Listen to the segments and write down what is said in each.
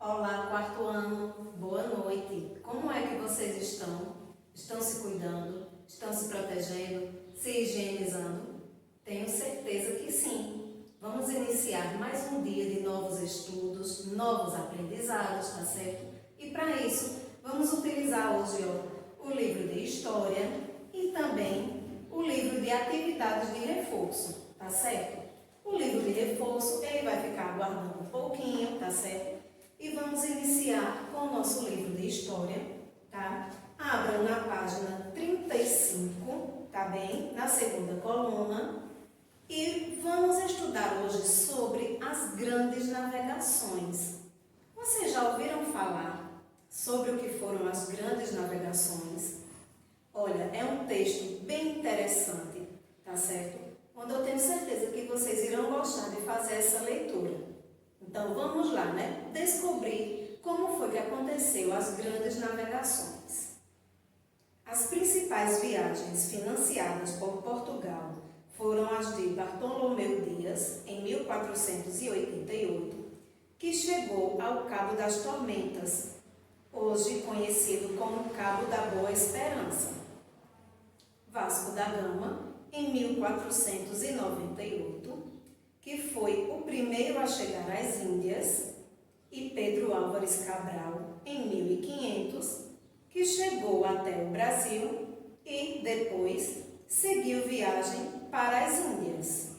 Olá, quarto ano, boa noite. Como é que vocês estão? Estão se cuidando? Estão se protegendo? Se higienizando? Tenho certeza que sim. Vamos iniciar mais um dia de novos estudos, novos aprendizados, tá certo? E para isso, vamos utilizar hoje o livro de História e também o livro de Atividades de Reforço, tá certo? O livro de reforço, ele vai ficar aguardando um pouquinho, tá certo? E vamos iniciar com o nosso livro de História, tá? Abram na página 35, tá bem? Na segunda coluna. E vamos estudar hoje sobre as grandes navegações. Vocês já ouviram falar sobre o que foram as grandes navegações? Olha, é um texto bem interessante, tá certo? Onde eu tenho certeza que vocês irão gostar de fazer essa leitura. Então vamos lá, né? Descobrir como foi que aconteceu as grandes navegações. As principais viagens financiadas por Portugal foram as de Bartolomeu Dias, em 1488, que chegou ao Cabo das Tormentas, hoje conhecido como Cabo da Boa Esperança. Vasco da Gama, em 1498, que foi o primeiro a chegar às Índias, e Pedro Álvares Cabral, em 1500, que chegou até o Brasil e, depois, seguiu viagem para as Índias.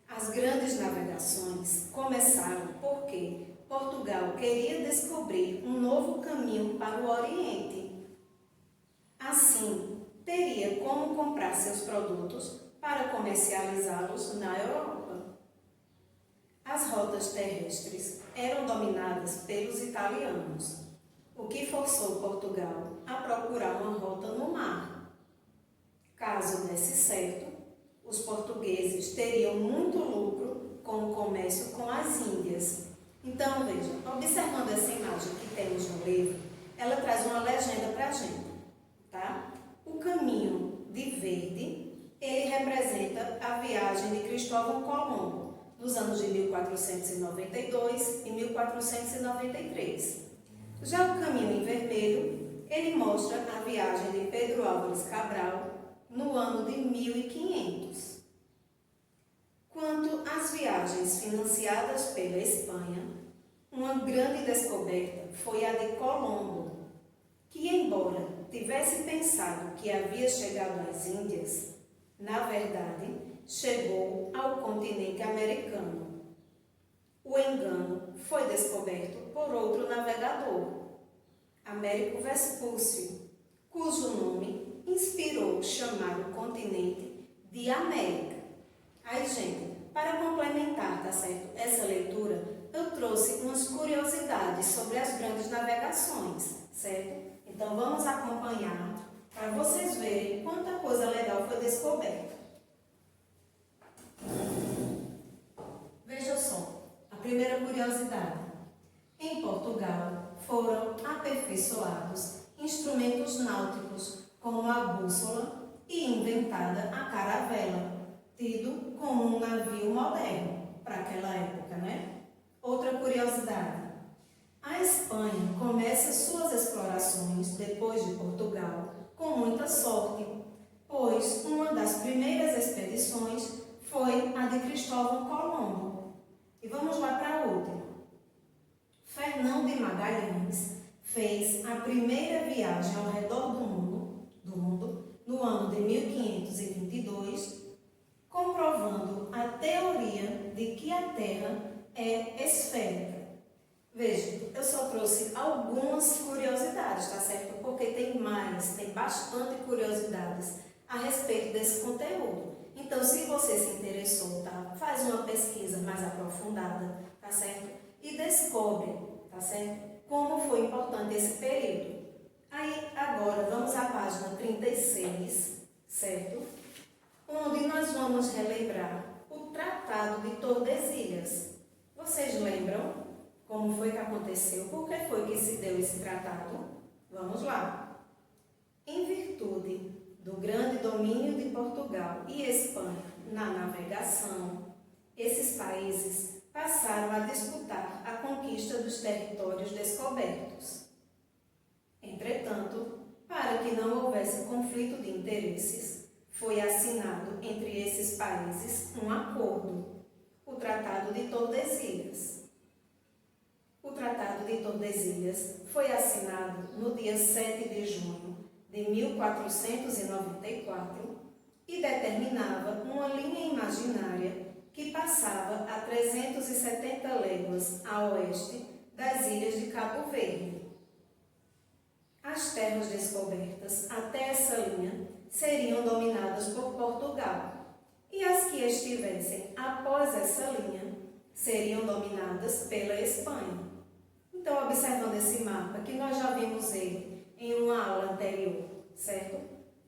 As grandes navegações começaram porque Portugal queria descobrir um novo caminho para o Oriente. Assim, teria como comprar seus produtos para comercializá-los na Europa. As rotas terrestres eram dominadas pelos italianos, o que forçou Portugal a procurar uma rota no mar. Caso desse certo, os portugueses teriam muito lucro com o comércio com as Índias. Então, vejam, observando essa imagem que temos no livro, ela traz uma legenda para a gente, tá? O caminho de verde, ele representa a viagem de Cristóvão Colombo, nos anos de 1492 e 1493. Já o caminho em vermelho, ele mostra a viagem de Pedro Álvares Cabral, no ano de 1500. Quanto às viagens financiadas pela Espanha, uma grande descoberta foi a de Colombo, que, embora tivesse pensado que havia chegado às Índias, na verdade, chegou ao continente americano. O engano foi descoberto por outro navegador, Américo Vespúcio, cujo nome inspirou chamar o continente de América. Aí, gente, para complementar, tá certo, essa leitura, eu trouxe umas curiosidades sobre as grandes navegações, certo? Então, vamos acompanhar para vocês verem quanta coisa legal foi descoberta. Veja só, a primeira curiosidade. Em Portugal, foram aperfeiçoados instrumentos náuticos, como a bússola e inventada a caravela, tido como um navio moderno para aquela época, né? Outra curiosidade. A Espanha começa suas explorações depois de Portugal com muita sorte, pois uma das primeiras expedições foi a de Cristóvão Colombo. E vamos lá para a última. Fernão de Magalhães fez a primeira viagem ao redor do mundo no ano de 1522, comprovando a teoria de que a Terra é esférica. Veja, eu só trouxe algumas curiosidades, tá certo? Porque tem bastante curiosidades a respeito desse conteúdo. Então, se você se interessou, tá? Faz uma pesquisa mais aprofundada, tá certo? E descobre, tá certo? Como foi importante esse período. Aí, agora, vamos à página 36, certo? Onde nós vamos relembrar o Tratado de Tordesilhas. Vocês lembram como foi que aconteceu? Por que foi que se deu esse tratado? Vamos lá. Em virtude do grande domínio de Portugal e Espanha na navegação, esses países passaram a disputar a conquista dos territórios descobertos. Entretanto, para que não houvesse conflito de interesses, foi assinado entre esses países um acordo, o Tratado de Tordesilhas. O Tratado de Tordesilhas foi assinado no dia 7 de junho de 1494 e determinava uma linha imaginária que passava a 370 léguas a oeste das ilhas de Cabo Verde. As terras descobertas até essa linha seriam dominadas por Portugal, e as que estivessem após essa linha seriam dominadas pela Espanha. Então, observando esse mapa, que nós já vimos ele em uma aula anterior, certo?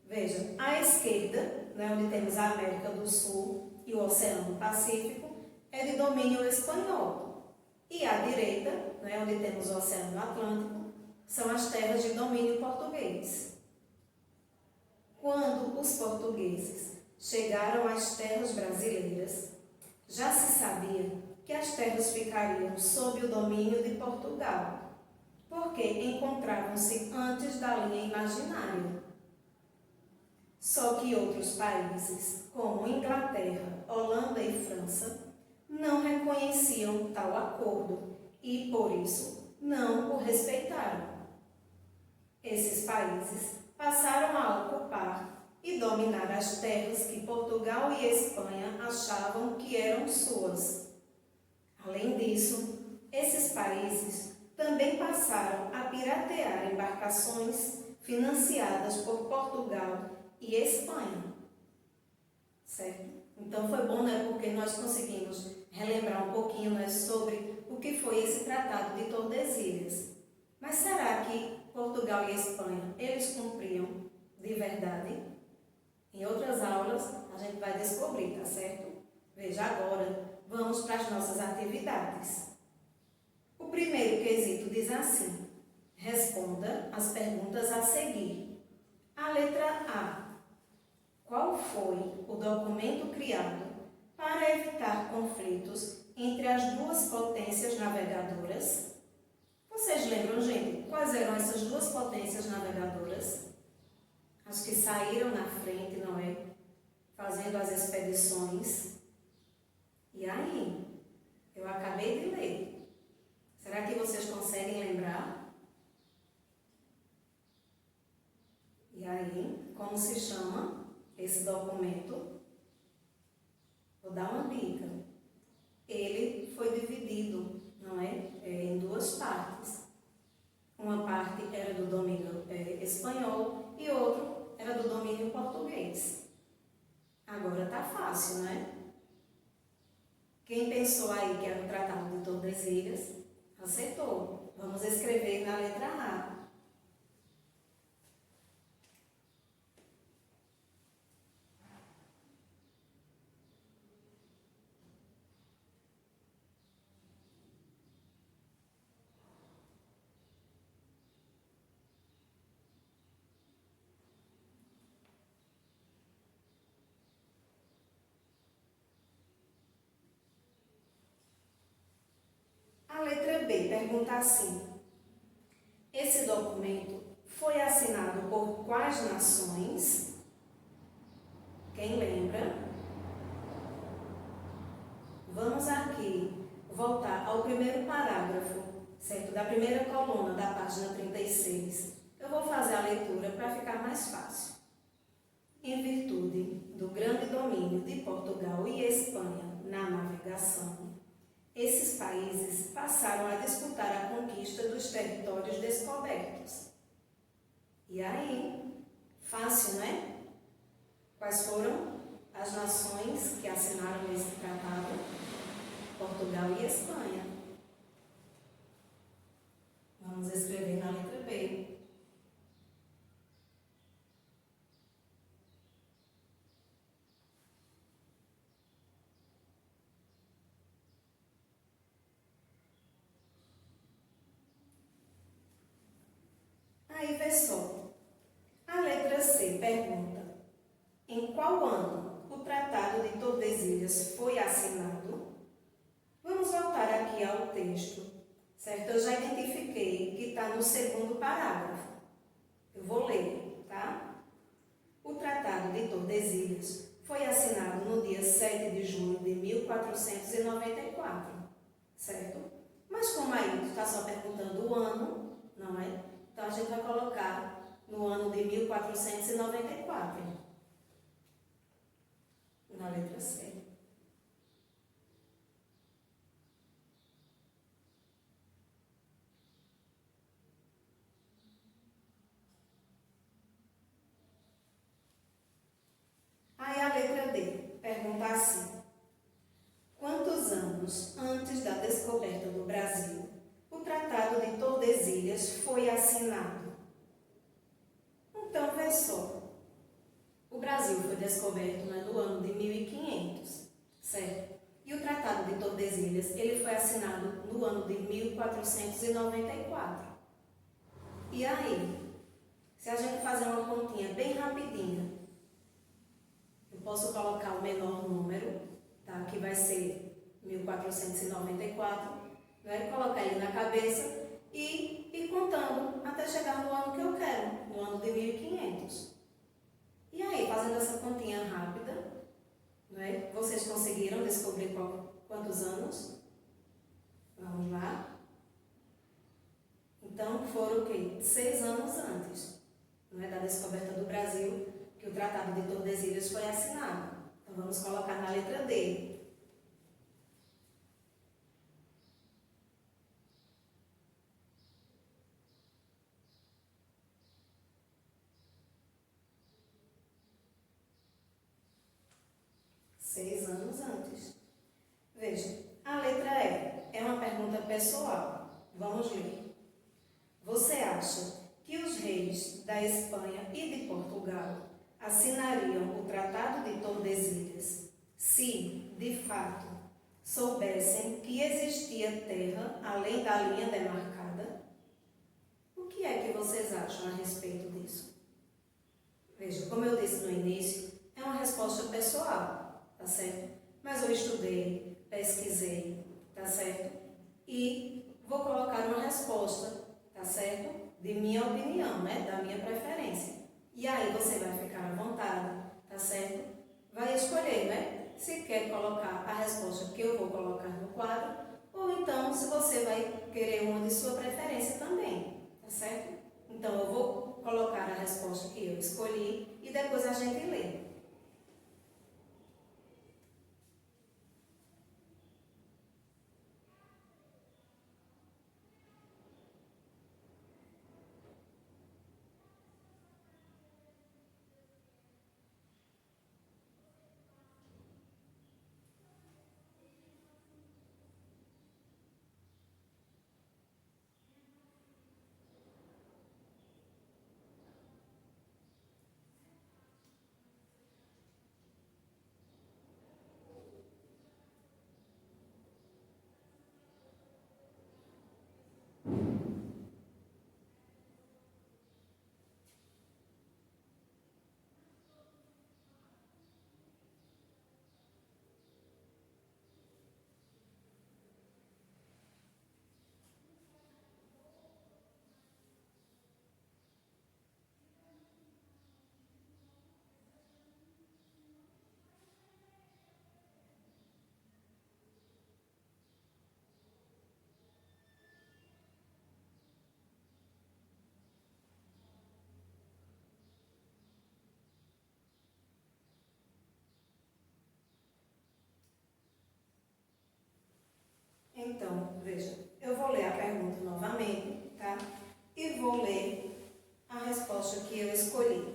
Veja, à esquerda, né, onde temos a América do Sul e o Oceano Pacífico, é de domínio espanhol. E à direita, né, onde temos o Oceano Atlântico, são as terras de domínio português. Quando os portugueses chegaram às terras brasileiras, já se sabia que as terras ficariam sob o domínio de Portugal, porque encontravam-se antes da linha imaginária. Só que outros países, como Inglaterra, Holanda e França, não reconheciam tal acordo e, por isso, não o respeitaram. Esses países passaram a ocupar e dominar as terras que Portugal e Espanha achavam que eram suas. Além disso, esses países também passaram a piratear embarcações financiadas por Portugal e Espanha. Certo? Então foi bom, né? Porque nós conseguimos relembrar um pouquinho, né, sobre o que foi esse Tratado de Tordesilhas. Mas será que Portugal e Espanha, eles cumpriam de verdade? Em outras aulas a gente vai descobrir, tá certo? Veja agora. Vamos para as nossas atividades. O primeiro quesito diz assim: responda as perguntas a seguir. A letra A. Qual foi o documento criado para evitar conflitos entre as duas potências navegadoras? Vocês lembram, gente, quais eram essas duas potências navegadoras? As que saíram na frente, não é? Fazendo as expedições. E aí? Eu acabei de ler. Será que vocês conseguem lembrar? E aí, como se chama esse documento? Vou dar uma dica. Ele foi dividido, não é? Em duas partes. Uma parte era do domínio espanhol e outra era do domínio português. Agora tá fácil, né? Quem pensou aí que era o Tratado de Tordesilhas, acertou. Vamos escrever na letra A. A letra B pergunta assim: esse documento foi assinado por quais nações? Quem lembra? Vamos aqui voltar ao primeiro parágrafo, certo? Da primeira coluna da página 36. Eu vou fazer a leitura para ficar mais fácil. Em virtude do grande domínio de Portugal e Espanha na navegação, esses países passaram a disputar a conquista dos territórios descobertos. E aí, fácil, né? Quais foram as nações que assinaram esse tratado? Portugal e Espanha. Vamos escrever na letra B. Aí vê só. A letra C pergunta: em qual ano o Tratado de Tordesilhas foi assinado? Vamos voltar o texto, certo? Eu já identifiquei que está no segundo parágrafo. Eu vou ler, tá? O Tratado de Tordesilhas foi assinado no dia 7 de junho de 1494, certo? Mas como aí tu está só perguntando o ano, não é? Então a gente vai colocar no ano de 1494, na letra C. Aí a letra D pergunta assim: quantos anos antes da descoberta do Brasil o Tratado de Tordesilhas foi assinado? Então, vê só. O Brasil foi descoberto no ano de 1500, certo? E o Tratado de Tordesilhas ele foi assinado no ano de 1494. E aí, se a gente fazer uma continha bem rapidinha, eu posso colocar o menor número, tá? Que vai ser 1494, né? Colocar ele na cabeça e ir contando até chegar no ano que eu quero, no ano de 1500. E aí, fazendo essa continha rápida, né? Vocês conseguiram descobrir quantos anos? Vamos lá. Então, foram o quê? 6 anos antes, né, da descoberta do Brasil, que o Tratado de Tordesilhas foi assinado. Então, vamos colocar na letra D. Seis anos antes. Veja, a letra E é uma pergunta pessoal. Vamos ler. Você acha que os reis da Espanha e de Portugal assinariam o Tratado de Tordesilhas se, de fato, soubessem que existia terra além da linha demarcada? O que é que vocês acham a respeito disso? Veja, como eu disse no início, é uma resposta pessoal, tá certo? Mas eu estudei, pesquisei, tá certo? E vou colocar uma resposta, tá certo? De minha opinião, né? Da minha preferência. E aí você vai ficar à vontade, tá certo? Vai escolher, né? Se quer colocar a resposta que eu vou colocar no quadro, ou então se você vai querer uma de sua preferência também, tá certo? Então eu vou colocar a resposta que eu escolhi e depois a gente lê. Então, veja, eu vou ler a pergunta novamente, tá? E vou ler a resposta que eu escolhi.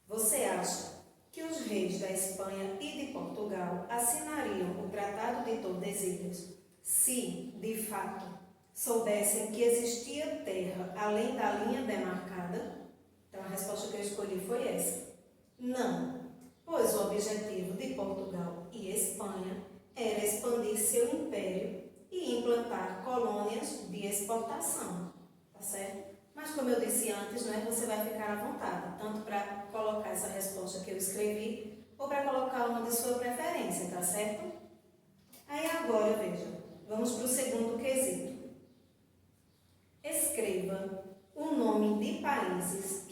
Você acha que os reis da Espanha e de Portugal assinariam o Tratado de Tordesilhas se, de fato, soubessem que existia terra além da linha demarcada? Então, a resposta que eu escolhi foi essa. Não, pois o objetivo de Portugal e Espanha era expandir seu império e implantar colônias de exportação, tá certo? Mas como eu disse antes, né, você vai ficar à vontade, tanto para colocar essa resposta que eu escrevi, ou para colocar uma de sua preferência, tá certo? Aí agora, veja, vamos para o segundo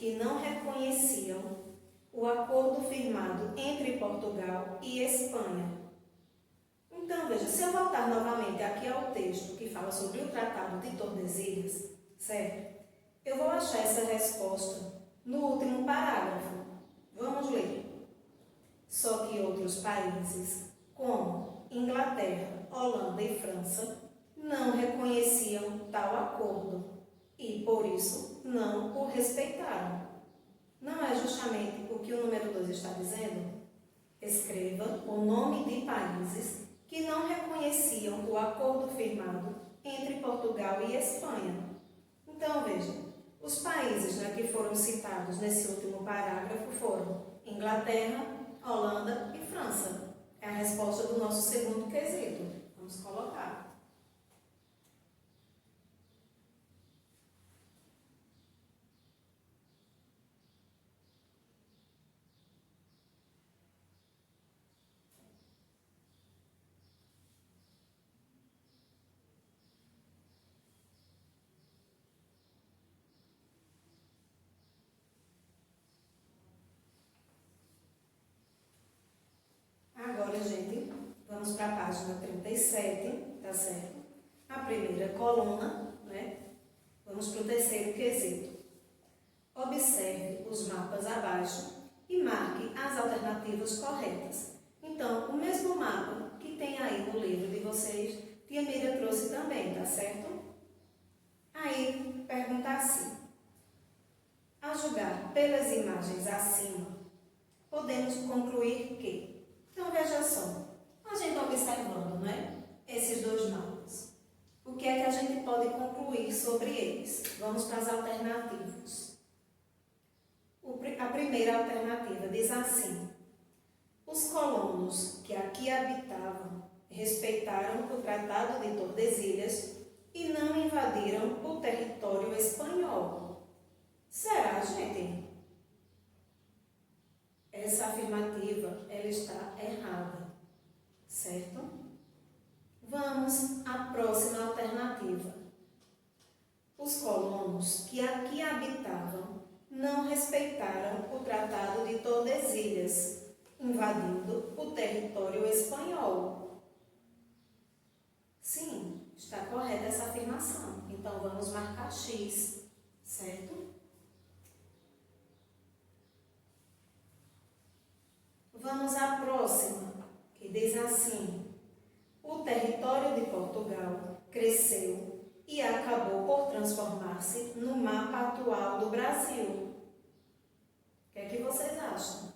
que não reconheciam o acordo firmado entre Portugal e Espanha. Então, veja, se eu voltar novamente aqui ao texto que fala sobre o Tratado de Tordesilhas, certo? Eu vou achar essa resposta no último parágrafo. Vamos ler. Só que outros países, como Inglaterra, Holanda e França, não reconheciam tal acordo e, por isso, não o respeitaram. Não é justamente o que o número 2 está dizendo? Escreva o nome de países que não reconheciam o acordo firmado entre Portugal e Espanha. Então, veja, os países, né, que foram citados nesse último parágrafo foram Inglaterra, Holanda e França. É a resposta do nosso segundo quesito. Vamos colocar. Agora, gente, vamos para a página 37, tá certo? A primeira coluna, né? Vamos para o terceiro quesito. Observe os mapas abaixo e marque as alternativas corretas. Então, o mesmo mapa que tem aí no livro de vocês, Tia Miriam trouxe também, tá certo? Aí, pergunta assim. A julgar pelas imagens acima, podemos concluir que... Então, veja só, a gente observando, né, esses dois mapas, o que é que a gente pode concluir sobre eles? Vamos para as alternativas. A primeira alternativa diz assim: os colonos que aqui habitavam respeitaram o Tratado de Tordesilhas e não invadiram o território espanhol. Será, gente? Essa afirmativa, ela está errada, certo? Vamos à próxima alternativa. Os colonos que aqui habitavam não respeitaram o Tratado de Tordesilhas, invadindo o território espanhol. Sim, está correta essa afirmação. Então, vamos marcar X, certo? Vamos à próxima, que diz assim: o território de Portugal cresceu e acabou por transformar-se no mapa atual do Brasil. O que é que vocês acham?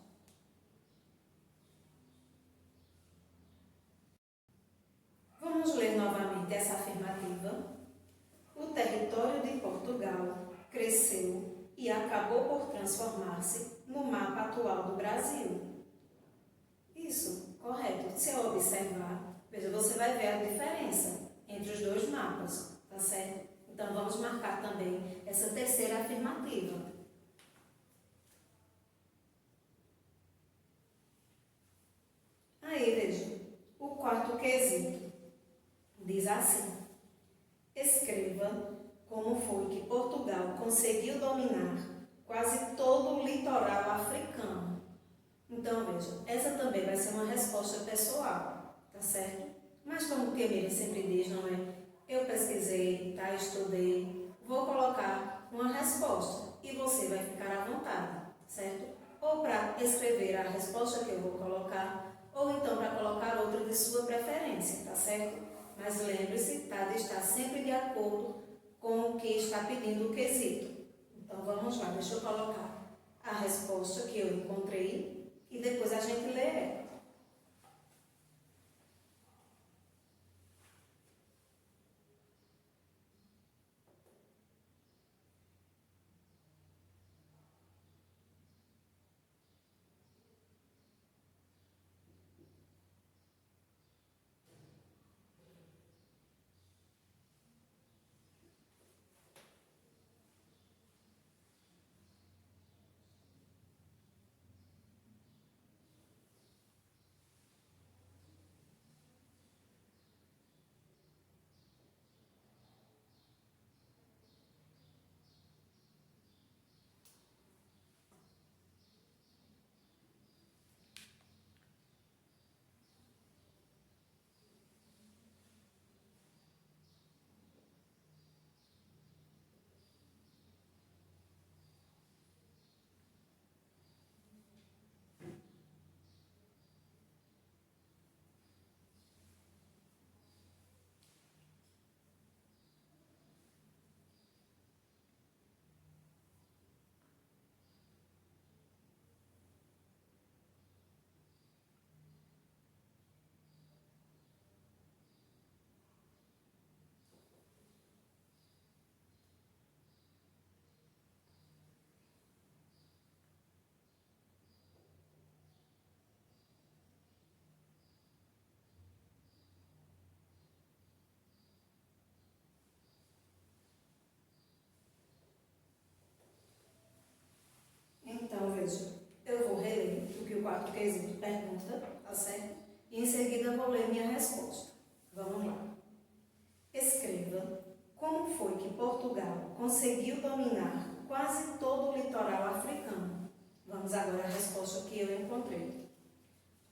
Vamos ler novamente essa afirmativa. O território de Portugal cresceu e acabou por transformar-se no mapa atual do Brasil. Isso, correto. Se eu observar, veja, você vai ver a diferença entre os dois mapas, tá certo? Então, vamos marcar também essa terceira afirmativa. Aí, veja, o quarto quesito diz assim: escreva como foi que Portugal conseguiu dominar quase todo o litoral africano. Então, veja, essa também vai ser uma resposta pessoal, tá certo? Mas como o Kemiri sempre diz, não é? Eu pesquisei, tá? Estudei, vou colocar uma resposta e você vai ficar à vontade, certo? Ou para escrever a resposta que eu vou colocar, ou então para colocar outra de sua preferência, tá certo? Mas lembre-se, tá? De estar sempre de acordo com o que está pedindo o quesito. Então, vamos lá, deixa eu colocar a resposta que eu encontrei e depois a gente lê ela. veja, eu vou reler o que o quarto quesito pergunta, tá certo? E em seguida vou ler minha resposta. Vamos lá. Escreva como foi que Portugal conseguiu dominar quase todo o litoral africano. Vamos agora à resposta que eu encontrei.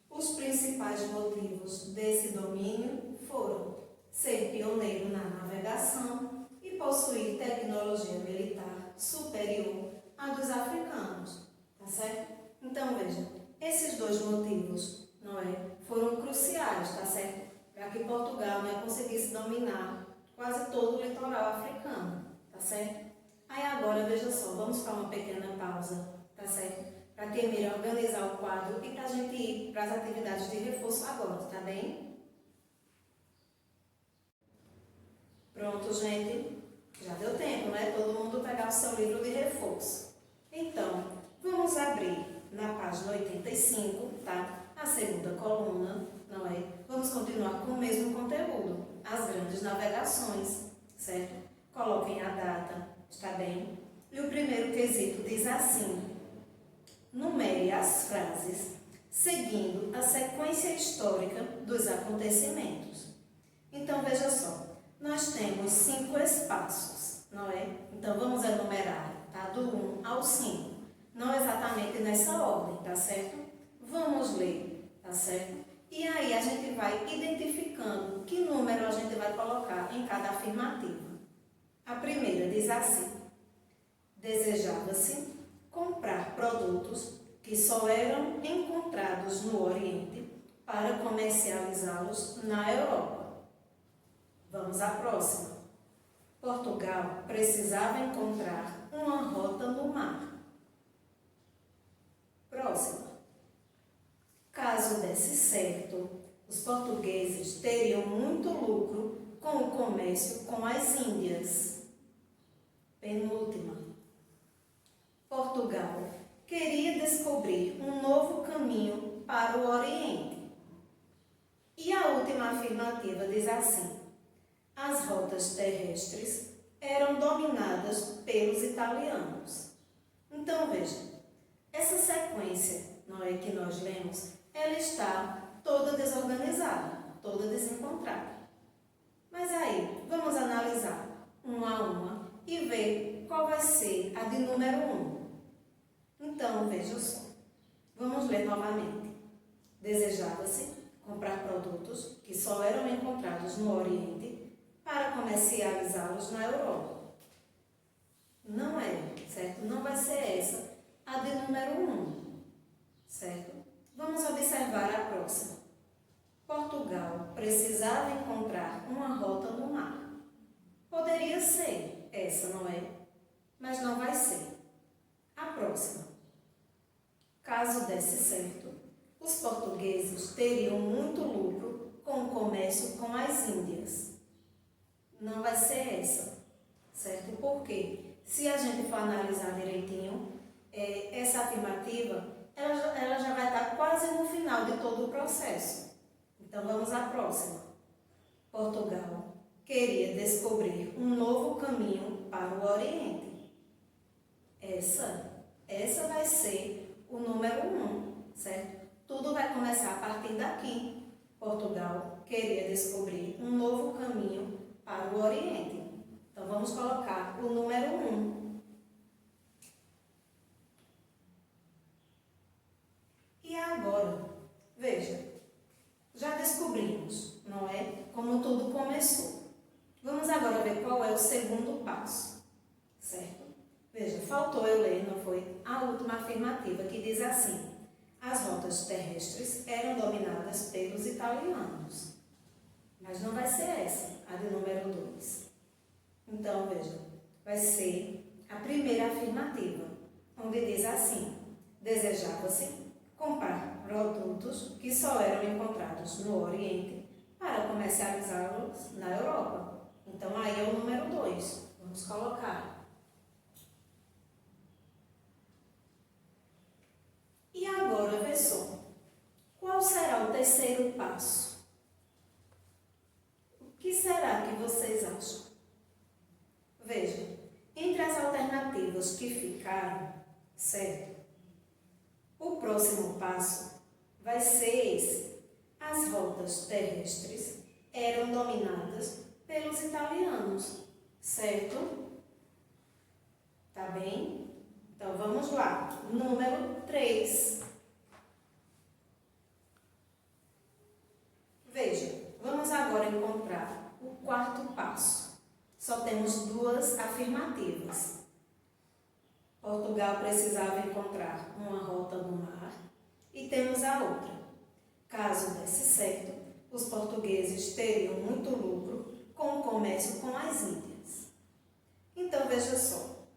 Os principais motivos desse domínio foram ser pioneiro na navegação e possuir tecnologia militar superior à dos africanos, tá certo? Então, veja, esses dois motivos, não é, foram cruciais, tá certo? Para que Portugal, né, conseguisse dominar quase todo o litoral africano, tá certo? Aí agora, veja só, vamos para uma pequena pausa, tá certo? Para Temir organizar o quadro e para a gente ir para as atividades de reforço agora, tá bem? Pronto, gente? Já deu tempo, né? Todo mundo pegar o seu livro de reforço. Então, vamos abrir na página 85, tá? A segunda coluna, não é? Vamos continuar com o mesmo conteúdo, as grandes navegações, certo? Coloquem a data, está bem? E o primeiro quesito diz assim: numere as frases seguindo a sequência histórica dos acontecimentos. Então, veja só, nós temos 5 espaços, não é? Então, vamos enumerar, tá? Do 1 ao 5. Não exatamente nessa ordem, tá certo? Vamos ler, tá certo? E aí a gente vai identificando que número a gente vai colocar em cada afirmativa. A primeira diz assim: desejava-se comprar produtos que só eram encontrados no Oriente para comercializá-los na Europa. Vamos à próxima. Portugal precisava encontrar uma rota no mar. Próxima. Caso desse certo, os portugueses teriam muito lucro com o comércio com as Índias. Penúltima. Portugal queria descobrir um novo caminho para o Oriente. E a última afirmativa diz assim: as rotas terrestres eram dominadas pelos italianos. Então, veja, essa sequência, não é, que nós lemos, ela está toda desorganizada, toda desencontrada. Mas aí, vamos analisar uma a uma e ver qual vai ser a de número 1. Então, veja só. Vamos ler novamente. Desejava-se comprar produtos que só eram encontrados no Oriente para comercializá-los na Europa. Não é, certo? Não vai ser essa a de número 1, certo? Vamos observar a próxima. Portugal precisava encontrar uma rota no mar. Poderia ser essa, não é? Mas não vai ser. A próxima. Caso desse certo, os portugueses teriam muito lucro com o comércio com as Índias. Não vai ser essa, certo? Por quê? Se a gente for analisar direitinho, essa afirmativa, ela já vai estar quase no final de todo o processo. Então, vamos à próxima. Portugal queria descobrir um novo caminho para o Oriente. Essa vai ser o número 1, certo? Tudo vai começar a partir daqui. Portugal queria descobrir um novo caminho para o Oriente. Então, vamos colocar o número 1. E agora, veja, já descobrimos, não é? Como tudo começou. Vamos agora ver qual é o segundo passo, certo? Veja, faltou eu ler, não foi? A última afirmativa que diz assim: as rotas terrestres eram dominadas pelos italianos. Mas não vai ser essa, a de número 2. Então, veja, vai ser a primeira afirmativa, onde diz assim: desejava-se comprar produtos que só eram encontrados no Oriente para comercializá-los na Europa. Então, aí é o número 2. Vamos colocar. E agora, vê só, qual será o terceiro passo? O que será que vocês acham? Veja, entre as alternativas que ficaram, certo? próximo passo vai ser esse. As rotas terrestres eram dominadas pelos italianos, certo? Tá bem? Então, vamos lá. Número 3. Veja, vamos agora encontrar o quarto passo. Só temos duas afirmativas. Portugal precisava encontrar uma rota no mar e temos a outra. Caso desse certo, os portugueses teriam muito lucro com o comércio com as Índias. Então, veja só.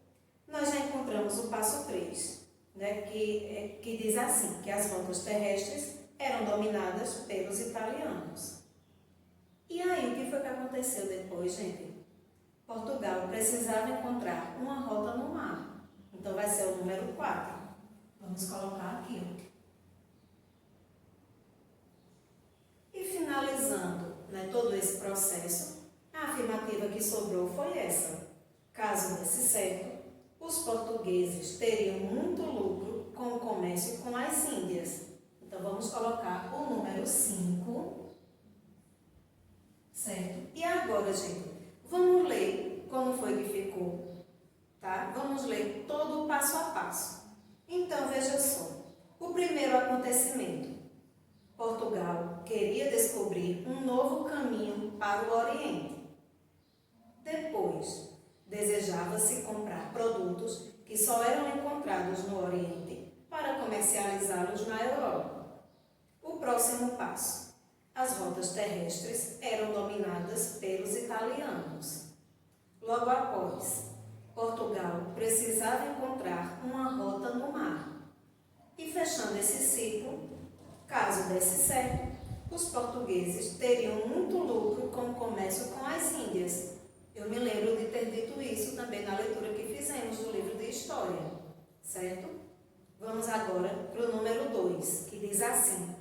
Nós já encontramos o passo 3, né, que diz assim, que as rotas terrestres eram dominadas pelos italianos. E aí, o que foi que aconteceu depois, gente? Portugal precisava encontrar uma rota no mar. Então, vai ser o número 4. Vamos colocar aqui. E finalizando, né, todo esse processo, a afirmativa que sobrou foi essa. Caso desse certo, os portugueses teriam muito lucro com o comércio com as Índias. Então, vamos colocar o número 5. Certo? E agora, gente, vamos ler como foi que ficou, tá? Vamos ler todo o passo a passo. Então, veja só. O primeiro acontecimento. Portugal queria descobrir um novo caminho para o Oriente. Depois, desejava-se comprar produtos que só eram encontrados no Oriente para comercializá-los na Europa. O próximo passo. As rotas terrestres eram dominadas pelos italianos. Logo após, Portugal precisava encontrar uma rota no mar. E fechando esse ciclo, caso desse certo, os portugueses teriam muito lucro com o comércio com as Índias. Eu me lembro de ter dito isso também na leitura que fizemos do livro de História, certo? Vamos agora para o número 2, que diz assim: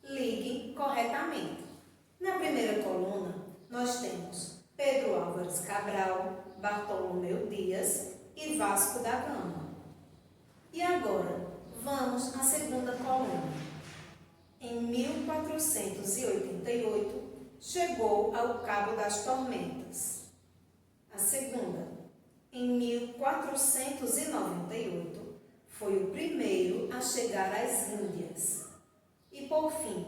ligue corretamente. Na primeira coluna, nós temos Pedro Álvares Cabral, Bartolomeu Dias e Vasco da Gama. E agora, vamos à segunda coluna. Em 1488, chegou ao Cabo das Tormentas. A segunda, em 1498, foi o primeiro a chegar às Índias. E, por fim,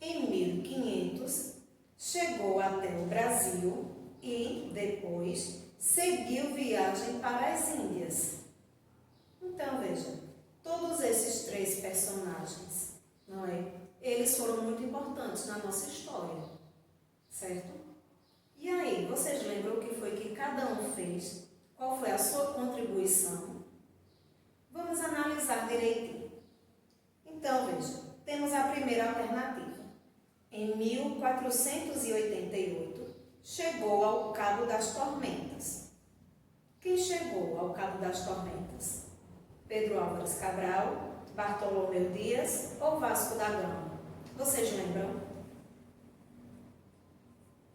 em 1500, chegou até o Brasil e, depois, seguiu viagem para as Índias. Então, veja, todos esses 3 personagens, não é? Eles foram muito importantes na nossa história, certo? E aí, vocês lembram o que foi que cada um fez? Qual foi a sua contribuição? Vamos analisar direitinho. Então, veja, temos a primeira alternativa. Em 1488, chegou ao Cabo das Tormentas. Quem chegou ao Cabo das Tormentas? Pedro Álvares Cabral, Bartolomeu Dias ou Vasco da Gama? Vocês lembram?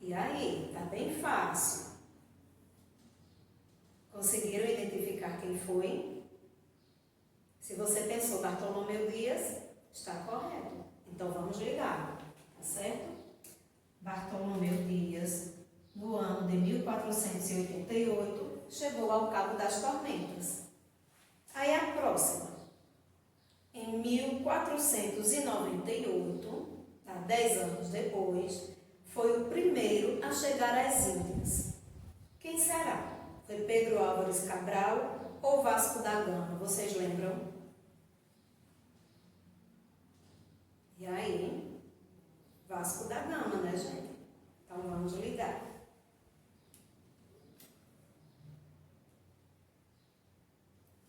E aí, tá bem fácil. Conseguiram identificar quem foi? Se você pensou Bartolomeu Dias, está correto. Então, vamos ligar, tá certo? Bartolomeu Dias, no ano de 1488, chegou ao Cabo das Tormentas. Aí, a próxima. Em 1498, tá, 10 anos depois, foi o primeiro a chegar às Índias. Quem será? Foi Pedro Álvares Cabral ou Vasco da Gama? Vocês lembram? E aí? Vasco da Gama, né, gente? Então, vamos ligar.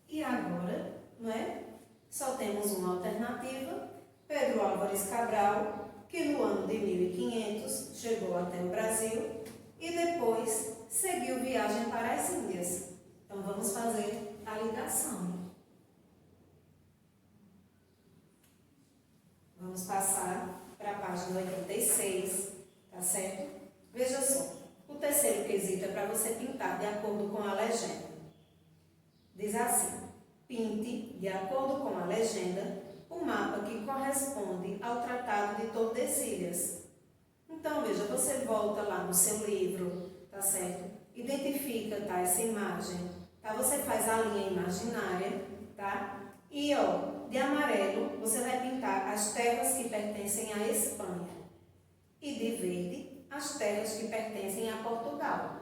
E agora, não é? Só temos uma alternativa. Pedro Álvares Cabral, que no ano de 1500 chegou até o Brasil e depois seguiu viagem para as Índias. Então, vamos fazer a ligação. Vamos passar para a página 86, tá certo? Veja só, o terceiro quesito é para você pintar de acordo com a legenda. Diz assim: pinte, de acordo com a legenda, o o mapa que corresponde ao Tratado de Tordesilhas. Então, veja, você volta lá no seu livro, tá certo? Identifica, tá, essa imagem, tá? Você faz a linha imaginária, tá? E, ó, de amarelo, você vai pintar as terras que pertencem à Espanha. E de verde, as terras que pertencem a Portugal.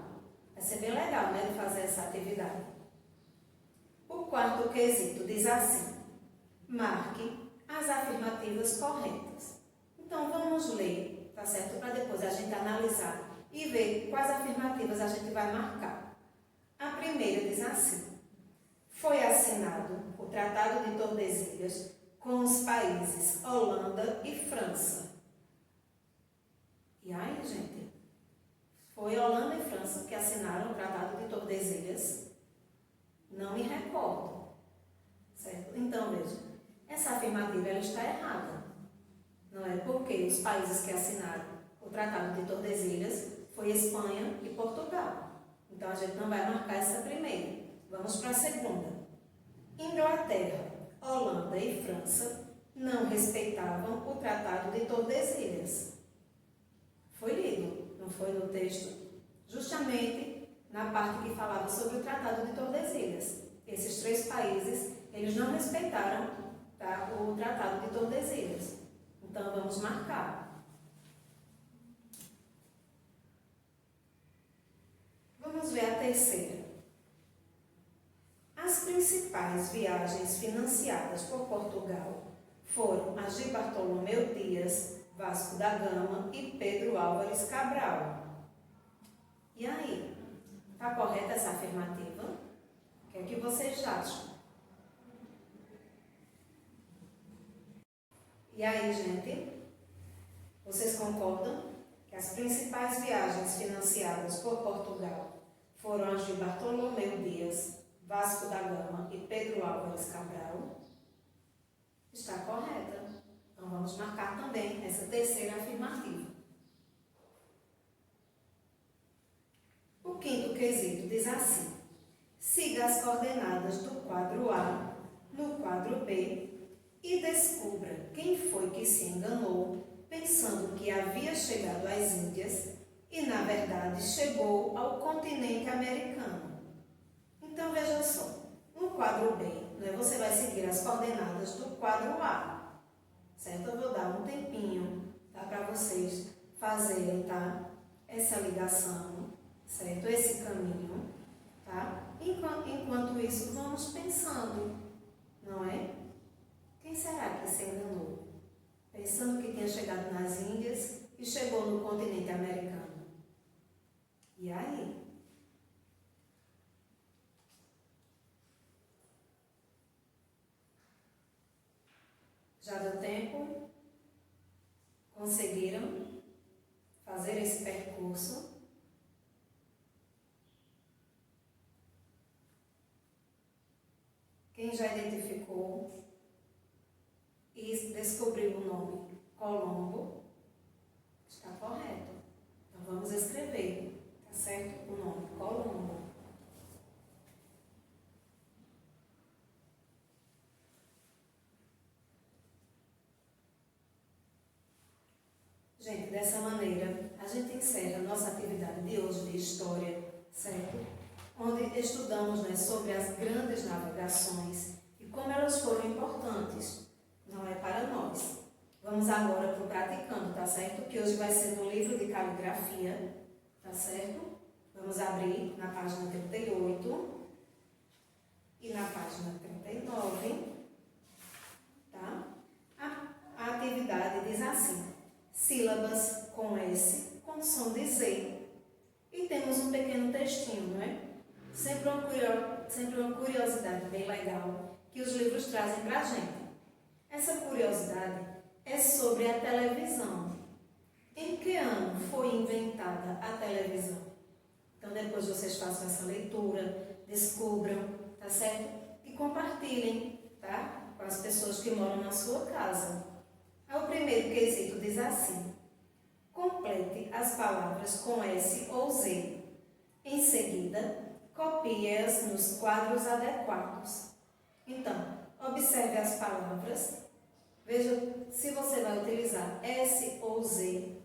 Vai ser bem legal, né, de fazer essa atividade. O quarto quesito diz assim: marque as afirmativas corretas. Então, vamos ler, tá certo? Para depois a gente analisar e ver quais afirmativas a gente vai marcar. A primeira diz assim: foi assinado o Tratado de Tordesilhas com os países Holanda e França. E aí, gente? Foi Holanda e França que assinaram o Tratado de Tordesilhas? Não me recordo. Certo? Então, veja, essa afirmativa ela está errada. Não é porque os países que assinaram o Tratado de Tordesilhas foi Espanha e Portugal. Então, a gente não vai marcar essa primeira. Vamos para a segunda. Inglaterra, Holanda e França não respeitavam o Tratado de Tordesilhas. Foi lido, não foi no texto? Justamente na parte que falava sobre o Tratado de Tordesilhas. Esses três países, eles não respeitaram, tá, o Tratado de Tordesilhas. Então, vamos marcar. Vamos ver a terceira. As principais viagens financiadas por Portugal foram as de Bartolomeu Dias, Vasco da Gama e Pedro Álvares Cabral. E aí? Está correta essa afirmativa? O que é que vocês acham? E aí, gente? Vocês concordam que as principais viagens financiadas por Portugal foram as de Bartolomeu Dias, Vasco da Gama e Pedro Álvares Cabral? Está correta. Então, vamos marcar também essa terceira afirmativa. O quinto quesito diz assim: siga as coordenadas do quadro A no quadro B e descubra quem foi que se enganou pensando que havia chegado às Índias e, na verdade, chegou ao continente americano. Então, veja só, no quadro B, né, você vai seguir as coordenadas do quadro A, certo? Eu vou dar um tempinho, tá, para vocês fazerem, tá, essa ligação, certo? Esse caminho, tá? Enquanto isso, vamos pensando, não é? Quem será que se enganou? Pensando que tinha chegado nas Índias e chegou no continente americano. E aí? Já deu tempo? Conseguiram fazer esse percurso? Quem já identificou e descobriu o nome Colombo? Está correto. Então vamos escrever, tá certo? O nome Colombo. Gente, dessa maneira, a gente encerra a nossa atividade de hoje de História, certo? Onde estudamos, né, sobre as grandes navegações e como elas foram importantes, não é, para nós. Vamos agora para o praticando, tá certo? Que hoje vai ser no livro de caligrafia, tá certo? Vamos abrir na página 38 e na página 39, tá? A atividade diz assim: sílabas com S com som de Z. E temos um pequeno textinho, não é? Sempre uma curiosidade bem legal que os livros trazem para a gente. Essa curiosidade é sobre a televisão. Em que ano foi inventada a televisão? Então, depois vocês façam essa leitura, descubram, tá certo? E compartilhem, tá? Com as pessoas que moram na sua casa. O primeiro quesito diz assim: complete as palavras com S ou Z. Em seguida, copie-as nos quadros adequados. Então, observe as palavras Veja se você vai utilizar S ou Z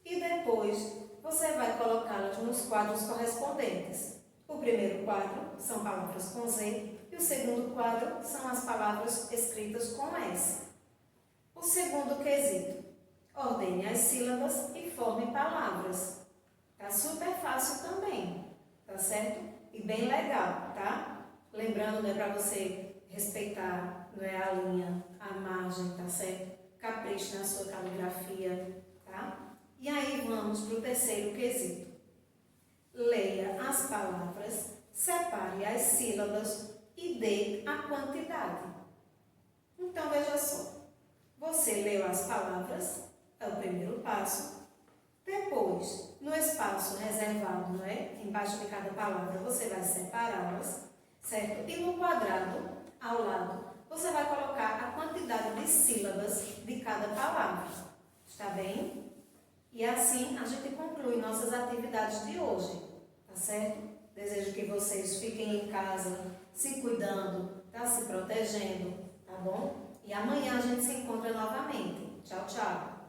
e depois você vai colocá-las nos quadros correspondentes. O primeiro quadro são palavras com Z e o segundo quadro são as palavras escritas com S. O segundo quesito: ordene as sílabas e forme palavras. Tá super fácil também, tá certo? E bem legal, tá? Lembrando, né, para você respeitar, não é, a linha, a margem, tá certo? Capriche na sua caligrafia, tá? E aí vamos para o terceiro quesito. Leia as palavras, separe as sílabas e dê a quantidade. Então, veja só. Você leu as palavras, é o primeiro passo. Depois, no espaço reservado, não é? Embaixo de cada palavra, você vai separá-las, certo? E no quadrado, ao lado, você vai colocar a quantidade de sílabas de cada palavra. Está bem? E assim a gente conclui nossas atividades de hoje, tá certo? Desejo que vocês fiquem em casa, se cuidando, tá? Se protegendo, tá bom? E amanhã a gente se encontra novamente. Tchau, tchau!